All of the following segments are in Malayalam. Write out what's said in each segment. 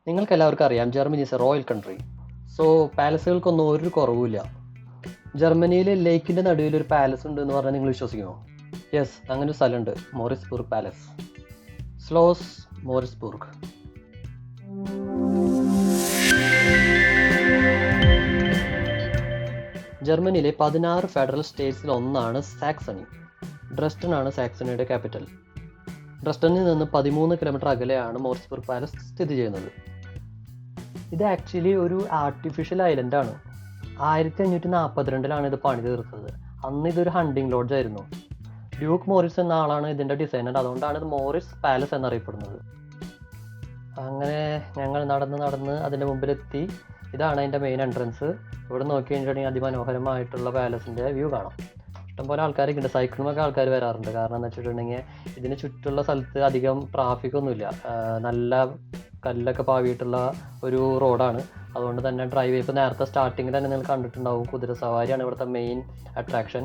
നിങ്ങൾക്കെല്ലാവർക്കും അറിയാം Germany is a royal country. So പാലസുകൾക്കൊന്നും ഒരു കുറവുമില്ല. ജർമ്മനിയിൽ ലേക്കിൻ്റെ നടുവിൽ ഒരു പാലസ് ഉണ്ട് എന്ന് പറഞ്ഞാൽ നിങ്ങൾ വിശ്വസിക്കുമോ? യെസ്, അങ്ങനെ ഒരു സ്ഥലമുണ്ട്, മോറിസ്ബുർഗ് പാലസ്. സ്ലോസ് മോറിസ്ബുർഗ്. ജർമ്മനിയിലെ 16 ഫെഡറൽ സ്റ്റേറ്റ്സിൽ ഒന്നാണ് സാക്സണി. ഡ്രസ്റ്റൺ ആണ് സാക്സണിയുടെ ക്യാപിറ്റൽ. ഡ്രസ്റ്റണിൽ നിന്ന് 13 കിലോമീറ്റർ അകലെയാണ് മോറിസ്ബുർഗ് പാലസ് സ്ഥിതി ചെയ്യുന്നത്. ഇത് ആക്ച്വലി ഒരു ആർട്ടിഫിഷ്യൽ ഐലൻഡാണ്. 1542 ഇത് പണി തീർത്തത്. അന്ന് ഇതൊരു ഹണ്ടിങ് ലോഡ്ജ് ആയിരുന്നു. ഡ്യൂക്ക് മോറിസ് എന്ന ആളാണ് ഇതിൻ്റെ ഡിസൈനർ. അതുകൊണ്ടാണ് ഇത് മോറിസ് പാലസ് എന്നറിയപ്പെടുന്നത്. അങ്ങനെ ഞങ്ങൾ നടന്ന് അതിൻ്റെ മുമ്പിലെത്തി. ഇതാണ് അതിൻ്റെ മെയിൻ എൻട്രൻസ്. ഇവിടെ നോക്കി കഴിഞ്ഞിട്ടുണ്ടെങ്കിൽ അതിമനോഹരമായിട്ടുള്ള പാലസിൻ്റെ വ്യൂ കാണാം. ഇഷ്ടംപോലെ ആൾക്കാരൊക്കെ ഉണ്ട്. സൈക്കിളുമൊക്കെ ആൾക്കാർ വരാറുണ്ട്. കാരണം എന്ന് വെച്ചിട്ടുണ്ടെങ്കിൽ ഇതിന് ചുറ്റുള്ള സ്ഥലത്ത് അധികം ട്രാഫിക്കൊന്നുമില്ല. നല്ല കല്ലൊക്കെ പാവിയിട്ടുള്ള ഒരു റോഡാണ്. അതുകൊണ്ട് തന്നെ ഡ്രൈവ് ഇപ്പോൾ നേരത്തെ സ്റ്റാർട്ടിങ്ങിൽ തന്നെ നിങ്ങൾ കണ്ടിട്ടുണ്ടാവും, കുതിര സവാരിയാണ് ഇവിടുത്തെ മെയിൻ അട്രാക്ഷൻ.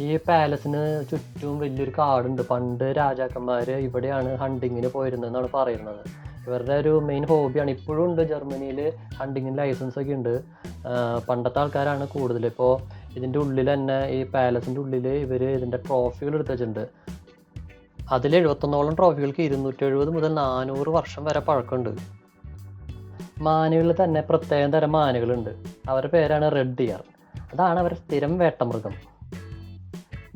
ഈ പാലസിന് ചുറ്റും വലിയൊരു കാടുണ്ട്. പണ്ട് രാജാക്കന്മാർ ഇവിടെയാണ് ഹണ്ടിങ്ങിന് പോയിരുന്നതെന്നാണ് പറയുന്നത്. ഇവരുടെ ഒരു മെയിൻ ഹോബിയാണ്. ഇപ്പോഴും ഉണ്ട് ജർമ്മനിയിൽ ഹണ്ടിങ്ങിന് ലൈസൻസ് ഒക്കെ ഉണ്ട്. പണ്ടത്തെ ആൾക്കാരാണ് കൂടുതൽ. ഇപ്പോൾ ഇതിൻ്റെ ഉള്ളിൽ തന്നെ, ഈ പാലസിൻ്റെ ഉള്ളിൽ ഇവർ ഇതിൻ്റെ ട്രോഫികൾ എടുത്ത് വെച്ചിട്ടുണ്ട്. അതിൽ 71ഓളം ട്രോഫികൾക്ക് 270 മുതൽ 400 വർഷം വരെ പഴക്കമുണ്ട്. മാനുകളിൽ തന്നെ പ്രത്യേകം തരം മാനുകളുണ്ട്. അവരുടെ പേരാണ് റെഡ് ഡിയർ. അതാണ് അവരുടെ സ്ഥിരം വേട്ടമൃഗം.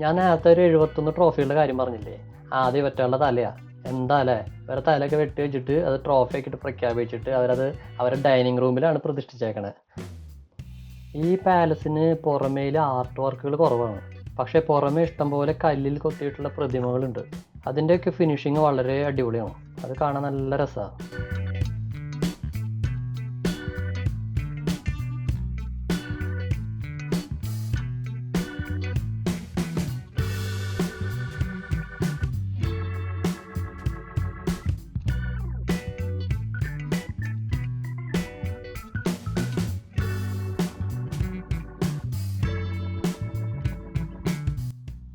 ഞാൻ നേരത്തെ ഒരു 71 ട്രോഫികളുടെ കാര്യം പറഞ്ഞില്ലേ, ആദ്യം ഒറ്റയുള്ള തലയാണ്. എന്താ അല്ലേ, വേറെ തലയൊക്കെ വെട്ടി വെച്ചിട്ട് അത് ട്രോഫി ആക്കിയിട്ട് പ്രഖ്യാപിച്ചിട്ട് അവരുടെ ഡൈനിങ് റൂമിലാണ് പ്രതിഷ്ഠിച്ചേക്കണത്. ഈ പാലസിന് പുറമേൽ ആർട്ട് വർക്കുകൾ കുറവാണ്. പക്ഷേ പുറമേ ഇഷ്ടംപോലെ കല്ലിൽ കൊത്തിയിട്ടുള്ള പ്രതിമകളുണ്ട്. അതിൻ്റെയൊക്കെ ഫിനിഷിങ് വളരെ അടിപൊളിയാണ്. അത് കാണാൻ നല്ല രസമാണ്.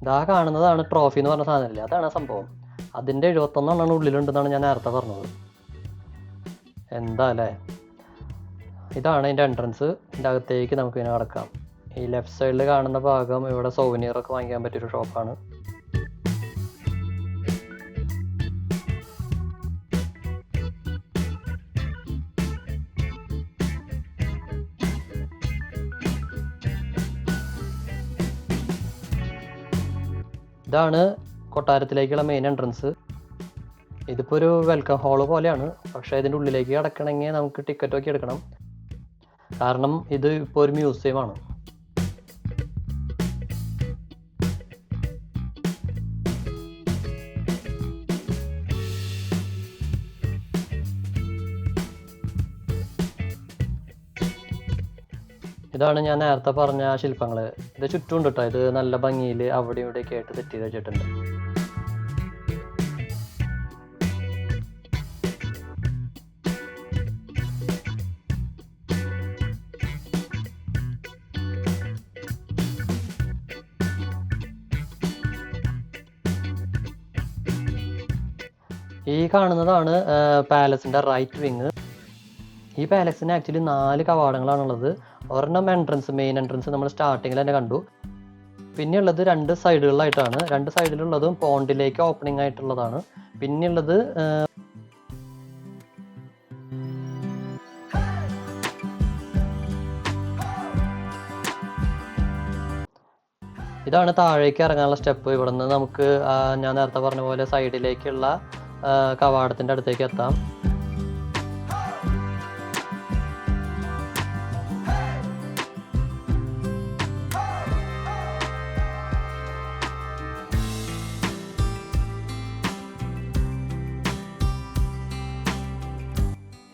ഇതാ കാണുന്നതാണ് ട്രോഫി എന്ന് പറഞ്ഞ സാധനമില്ലേ, അതാണ് സംഭവം. അതിൻ്റെ 71 ഉള്ളിലുണ്ടെന്നാണ് ഞാൻ നേരത്തെ പറഞ്ഞത്. എന്താ അല്ലേ. ഇതാണ് അതിൻ്റെ എൻട്രൻസ്. ഇതിൻ്റെ അകത്തേക്ക് നമുക്ക് ഇങ്ങനെ കടക്കാം. ഈ ലെഫ്റ്റ് സൈഡിൽ കാണുന്ന ഭാഗം ഇവിടെ സോവനിയറൊക്കെ വാങ്ങിക്കാൻ പറ്റിയൊരു ഷോപ്പാണ്. ഇതാണ് കൊട്ടാരത്തിലേക്കുള്ള മെയിൻ എൻട്രൻസ്. ഇതിപ്പോൾ ഒരു വെൽക്കം ഹാള് പോലെയാണ്. പക്ഷേ ഇതിൻ്റെ ഉള്ളിലേക്ക് കിടക്കണമെങ്കിൽ നമുക്ക് ടിക്കറ്റൊക്കെ എടുക്കണം. കാരണം ഇത് ഇപ്പോൾ ഒരു മ്യൂസിയമാണ്. ഇതാണ് ഞാൻ നേരത്തെ പറഞ്ഞ ശില്പങ്ങൾ. ഇത് ചുറ്റും ഉണ്ട് കേട്ടോ. ഇത് നല്ല ഭംഗിയിൽ അവിടെ ഇവിടെയൊക്കെ ആയിട്ട് സെറ്റ് ചെയ്ത് വെച്ചിട്ടുണ്ട്. ഈ കാണുന്നതാണ് പാലസിൻ്റെ റൈറ്റ് വിങ്. ഈ പാലസിന് ആക്ച്വലി 4 കവാടങ്ങളാണുള്ളത്. ഒരെണ്ണം എൻട്രൻസ്, മെയിൻ എൻട്രൻസ് നമ്മൾ സ്റ്റാർട്ടിങ്ങിൽ തന്നെ കണ്ടു. പിന്നെയുള്ളത് 2 സൈഡുകളിലായിട്ടാണ്. 2 സൈഡിലുള്ളതും പോണ്ടിലേക്ക് ഓപ്പണിംഗ് ആയിട്ടുള്ളതാണ്. പിന്നെയുള്ളത് ഇതാണ് താഴേക്ക് ഇറങ്ങാനുള്ള സ്റ്റെപ്പ്. ഇവിടെ നിന്ന് നമുക്ക് ഞാൻ നേരത്തെ പറഞ്ഞ പോലെ സൈഡിലേക്കുള്ള കവാടത്തിൻ്റെ അടുത്തേക്ക് എത്താം.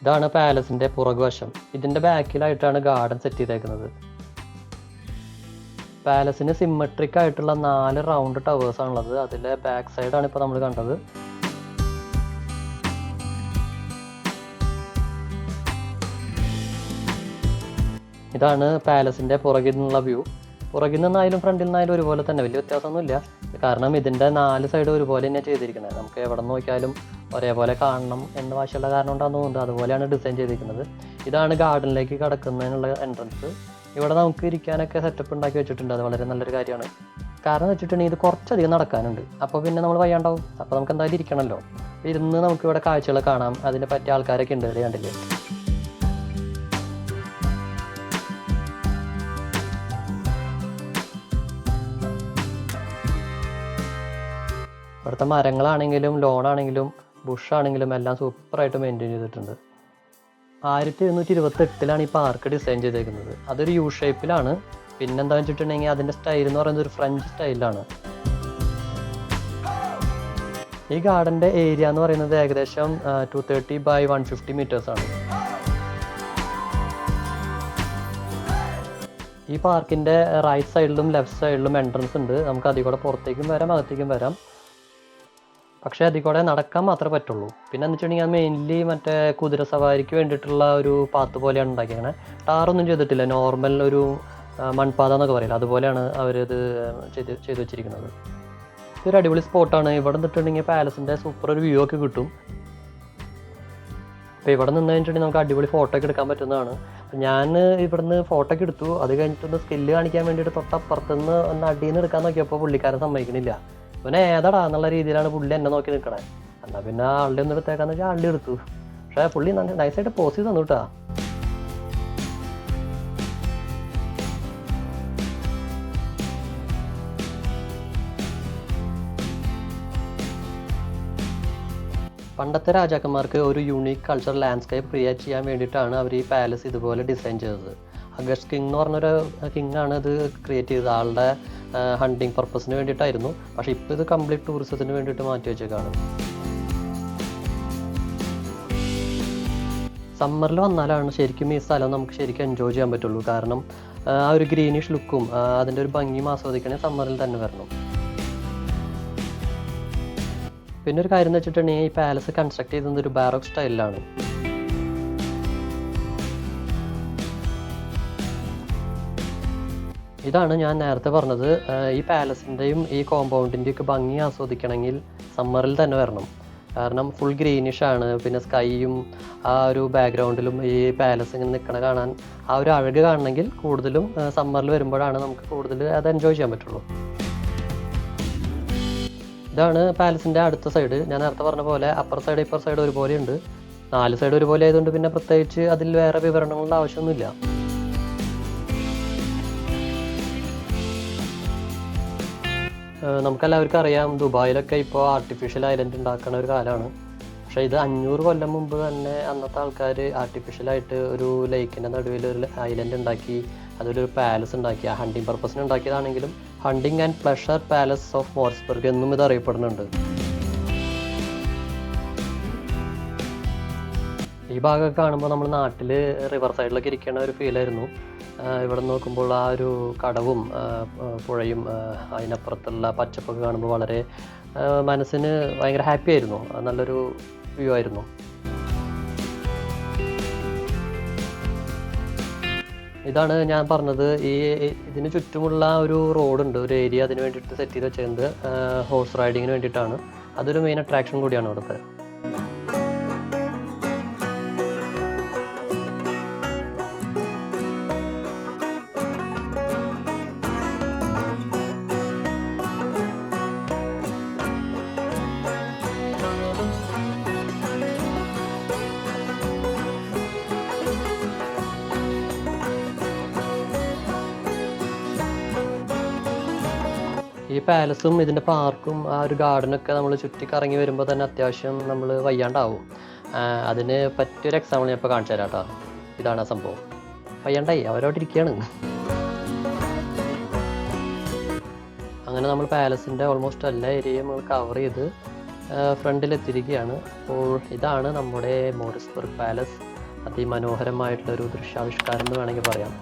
ഇതാണ് പാലസിൻ്റെ പുറകുവശം. ഇതിൻ്റെ ബാക്കിലായിട്ടാണ് ഗാർഡൻ സെറ്റ് ചെയ്തേക്കുന്നത്. പാലസിന് സിമ്മട്രിക് ആയിട്ടുള്ള 4 റൗണ്ട് ടവേഴ്സാണുള്ളത്. അതിലെ ബാക്ക് സൈഡാണ് ഇപ്പോൾ നമ്മൾ കണ്ടത്. ഇതാണ് പാലസിൻ്റെ പുറകിൽ നിന്നുള്ള വ്യൂ. പുറകിൽ നിന്നായാലും ഫ്രണ്ടിൽ നിന്നായാലും ഒരുപോലെ തന്നെ, വലിയ വ്യത്യാസമൊന്നുമില്ല. കാരണം ഇതിൻ്റെ 4 സൈഡ് ഒരുപോലെ തന്നെയാണ് ചെയ്തിരിക്കുന്നത്. നമുക്ക് എവിടെ നോക്കിയാലും ഒരേപോലെ കാണണം എന്ന വാശിയുള്ള കാരണം കൊണ്ടാണെന്ന് തോന്നുന്നത്. അതുപോലെയാണ് ഡിസൈൻ ചെയ്തിരിക്കുന്നത്. ഇതാണ് ഗാർഡനിലേക്ക് കടക്കുന്നതിനുള്ള എൻട്രൻസ്. ഇവിടെ നമുക്ക് ഇരിക്കാനൊക്കെ സെറ്റപ്പ് ഉണ്ടാക്കി വെച്ചിട്ടുണ്ട്. അത് വളരെ നല്ലൊരു കാര്യമാണ്. കാരണം എന്ന് വെച്ചിട്ടുണ്ടെങ്കിൽ ഇത് കുറച്ചധികം നടക്കാനുണ്ട്. അപ്പോൾ പിന്നെ നമ്മൾ വയ്യാണ്ടാവും. അപ്പോൾ നമുക്ക് എന്തായാലും ഇരിക്കണമല്ലോ. ഇരുന്ന് നമുക്ക് ഇവിടെ കാഴ്ചകൾ കാണാം. അതിനെ പറ്റിയ ആൾക്കാരൊക്കെ ഉണ്ട്. കണ്ടില്ലേ? ഇവിടുത്തെ മരങ്ങളാണെങ്കിലും ലോണാണെങ്കിലും ബുഷാണെങ്കിലും എല്ലാം സൂപ്പറായിട്ട് മെയിൻറ്റെയിൻ ചെയ്തിട്ടുണ്ട്. 1728 ഈ പാർക്ക് ഡിസൈൻ ചെയ്തേക്കുന്നത്. അതൊരു യു ഷേപ്പിലാണ്. പിന്നെന്താണെന്ന് വെച്ചിട്ടുണ്ടെങ്കിൽ അതിൻ്റെ സ്റ്റൈൽ എന്ന് പറയുന്നത് ഒരു ഫ്രഞ്ച് സ്റ്റൈലാണ്. ഈ ഗാർഡൻ്റെ ഏരിയ എന്ന് പറയുന്നത് ഏകദേശം 230 by 150 മീറ്റേഴ്സാണ്. ഈ പാർക്കിൻ്റെ റൈറ്റ് സൈഡിലും ലെഫ്റ്റ് സൈഡിലും എൻട്രൻസ് ഉണ്ട്. നമുക്ക് അതിൽ കൂടെ പുറത്തേക്കും വരാം, അകത്തേക്കും വരാം. പക്ഷേ അതിൽ കൂടെ നടക്കാൻ മാത്രമേ പറ്റുള്ളൂ. പിന്നെ എന്ന് വെച്ചിട്ടുണ്ടെങ്കിൽ അത് മെയിൻലി മറ്റേ കുതിര സവാരിക്ക് വേണ്ടിയിട്ടുള്ള ഒരു പാത്ത് പോലെയാണ് ഉണ്ടാക്കിയത്. ടാറൊന്നും ചെയ്തിട്ടില്ല. നോർമൽ ഒരു മൺപാത എന്നൊക്കെ പറയില്ല, അതുപോലെയാണ് അവരിത് ചെയ്ത് വെച്ചിരിക്കുന്നത്. ഇതൊരു അടിപൊളി സ്പോട്ടാണ്. ഇവിടെ നിന്നിട്ടുണ്ടെങ്കിൽ പാലസിൻ്റെ സൂപ്പർ ഒരു വ്യൂ ഒക്കെ കിട്ടും. അപ്പോൾ ഇവിടെ നിന്ന് കഴിഞ്ഞിട്ടുണ്ടെങ്കിൽ നമുക്ക് അടിപൊളി ഫോട്ടോ ഒക്കെ എടുക്കാൻ പറ്റുന്നതാണ്. ഞാൻ ഇവിടുന്ന് ഫോട്ടോ ഒക്കെ എടുത്തു. അത് കഴിഞ്ഞിട്ടൊന്ന് സ്കില്ല് കാണിക്കാൻ വേണ്ടിയിട്ട് തൊട്ടപ്പുറത്തുനിന്ന് ഒന്ന് അടിയിൽ നിന്ന് എടുക്കാൻ നോക്കിയപ്പോൾ പുള്ളിക്കാരൻ സമ്മതിക്കണില്ല. പിന്നെ ഏതാടാ എന്നുള്ള രീതിയിലാണ് പുള്ളി എന്നെ നോക്കി നിൽക്കണേ. എന്നാൽ പിന്നെ ആളുടെ ഒന്ന് എടുത്തേക്കാന്ന് വെച്ചാൽ ആളുടെ എടുത്തു. പക്ഷേ പുള്ളി നൈസായിട്ട് പോസ് ചെയ്ത് തന്നു കേട്ടാ. പണ്ടത്തെ രാജാക്കന്മാർക്ക് ഒരു യൂണീക്ക് കൾച്ചറൽ ലാൻഡ്സ്കേപ്പ് ക്രിയേറ്റ് ചെയ്യാൻ വേണ്ടിയിട്ടാണ് അവർ ഈ പാലസ് ഇതുപോലെ ഡിസൈൻ ചെയ്തത്. അഗസ്റ്റ് കിങ് എന്ന് പറഞ്ഞൊരു കിങ്ങാണ് ഇത് ക്രിയേറ്റ് ചെയ്തത്. ആളുടെ ഹണ്ടിങ് പർപ്പസിന് വേണ്ടിയിട്ടായിരുന്നു. പക്ഷേ ഇപ്പോൾ ഇത് കംപ്ലീറ്റ് ടൂറിസത്തിന് വേണ്ടിയിട്ട് മാറ്റി വെച്ചേക്കാണ്. സമ്മറിൽ വന്നാലാണ് ശരിക്കും ഈ സ്ഥലം നമുക്ക് ശരിക്കും എൻജോയ് ചെയ്യാൻ പറ്റുള്ളൂ. കാരണം ആ ഒരു ഗ്രീനിഷ് ലുക്കും അതിൻ്റെ ഒരു ഭംഗിയും ആസ്വദിക്കണമെങ്കിൽ സമ്മറിൽ തന്നെ വരണം. പിന്നെ ഒരു കാര്യം എന്ന് വെച്ചിട്ടുണ്ടെങ്കിൽ ഈ പാലസ് കൺസ്ട്രക്ട് ചെയ്തത് ഒരു ബാരോക്ക് സ്റ്റൈലിലാണ്. ഇതാണ് ഞാൻ നേരത്തെ പറഞ്ഞത്. ഈ പാലസിൻ്റെയും ഈ കോമ്പൗണ്ടിൻ്റെയൊക്കെ ഭംഗി ആസ്വദിക്കണമെങ്കിൽ സമ്മറിൽ തന്നെ വരണം. കാരണം ഫുൾ ഗ്രീനിഷാണ്. പിന്നെ സ്കൈയും ആ ഒരു ബാക്ക്ഗ്രൗണ്ടിലും ഈ പാലസ് ഇങ്ങനെ നിൽക്കണ കാണാൻ ആ ഒരു അഴക് കാണണമെങ്കിൽ കൂടുതലും സമ്മറിൽ വരുമ്പോഴാണ് നമുക്ക് കൂടുതൽ അത് എൻജോയ് ചെയ്യാൻ പറ്റുള്ളൂ. ഇതാണ് പാലസിൻ്റെ അടുത്ത സൈഡ്. ഞാൻ നേരത്തെ പറഞ്ഞ പോലെ അപ്പർ സൈഡ് ഇപ്പർ സൈഡ് ഒരുപോലെ ഉണ്ട്. 4 സൈഡ് ഒരുപോലെ ആയതുകൊണ്ട് പിന്നെ പ്രത്യേകിച്ച് അതിൽ വേറെ വിവരണങ്ങളുടെ ആവശ്യമൊന്നുമില്ല. നമുക്കെല്ലാവർക്കും അറിയാം ദുബായിലൊക്കെ ഇപ്പോൾ ആർട്ടിഫിഷ്യൽ ഐലൻഡ് ഉണ്ടാക്കുന്ന ഒരു കാലമാണ്. പക്ഷേ ഇത് 500 കൊല്ലം മുമ്പ് തന്നെ അന്നത്തെ ആൾക്കാർ ആർട്ടിഫിഷ്യലായിട്ട് ഒരു ലേക്കിൻ്റെ നടുവിൽ ഒരു ഐലൻഡ് ഉണ്ടാക്കി അതിലൊരു പാലസ് ഉണ്ടാക്കി. ആ ഹണ്ടിങ് പർപ്പസിന് ഉണ്ടാക്കിയതാണെങ്കിലും hunting and pleasure palace of Moritzburg എന്നും ഇത് അറിയപ്പെടുന്നുണ്ട്. ഈ ഭാഗമൊക്കെ കാണുമ്പോൾ നമ്മൾ നാട്ടിൽ റിവർ സൈഡിലൊക്കെ ഇരിക്കുന്ന ഒരു ഫീലായിരുന്നു. ഇവിടെ നോക്കുമ്പോൾ ആ ഒരു കടവും പുഴയും അതിനപ്പുറത്തുള്ള പച്ചപ്പൊക്കെ കാണുമ്പോൾ വളരെ മനസ്സിന് ഭയങ്കര ഹാപ്പി ആയിരുന്നു. നല്ലൊരു വ്യൂ ആയിരുന്നു. ഇതാണ് ഞാൻ പറഞ്ഞത്. ഇതിന് ചുറ്റുമുള്ള ഒരു റോഡുണ്ട്, ഒരു ഏരിയ അതിന് വേണ്ടിയിട്ട് സെറ്റ് ചെയ്ത് വെച്ചിരുന്നത് ഹോഴ്സ് റൈഡിങ്ങിന് വേണ്ടിയിട്ടാണ്. അതൊരു മെയിൻ അട്രാക്ഷൻ കൂടിയാണ് ഇവിടുത്തെ. ഈ പാലസും ഇതിൻ്റെ പാർക്കും ആ ഒരു ഗാർഡനൊക്കെ നമ്മൾ ചുറ്റിക്കറങ്ങി വരുമ്പോൾ തന്നെ അത്യാവശ്യം നമ്മൾ വയ്യാണ്ടാവും. അതിന് പറ്റിയൊരു എക്സാമ്പിൾ ഞാൻ ഇപ്പോൾ കാണിച്ചു തരാം കേട്ടോ. ഇതാണ് ആ സംഭവം. വയ്യാണ്ടായി അവരോട്ട് ഇരിക്കുകയാണ്. അങ്ങനെ നമ്മൾ പാലസിൻ്റെ ഓൾമോസ്റ്റ് എല്ലാ ഏരിയയും നമ്മൾ കവർ ചെയ്ത് ഫ്രണ്ടിലെത്തിയിരിക്കുകയാണ്. അപ്പോൾ ഇതാണ് നമ്മുടെ മോറിസ്ബർഗ് പാലസ്. അതിമനോഹരമായിട്ടുള്ളൊരു ദൃശ്യാവിഷ്കാരം എന്ന് വേണമെങ്കിൽ പറയാം.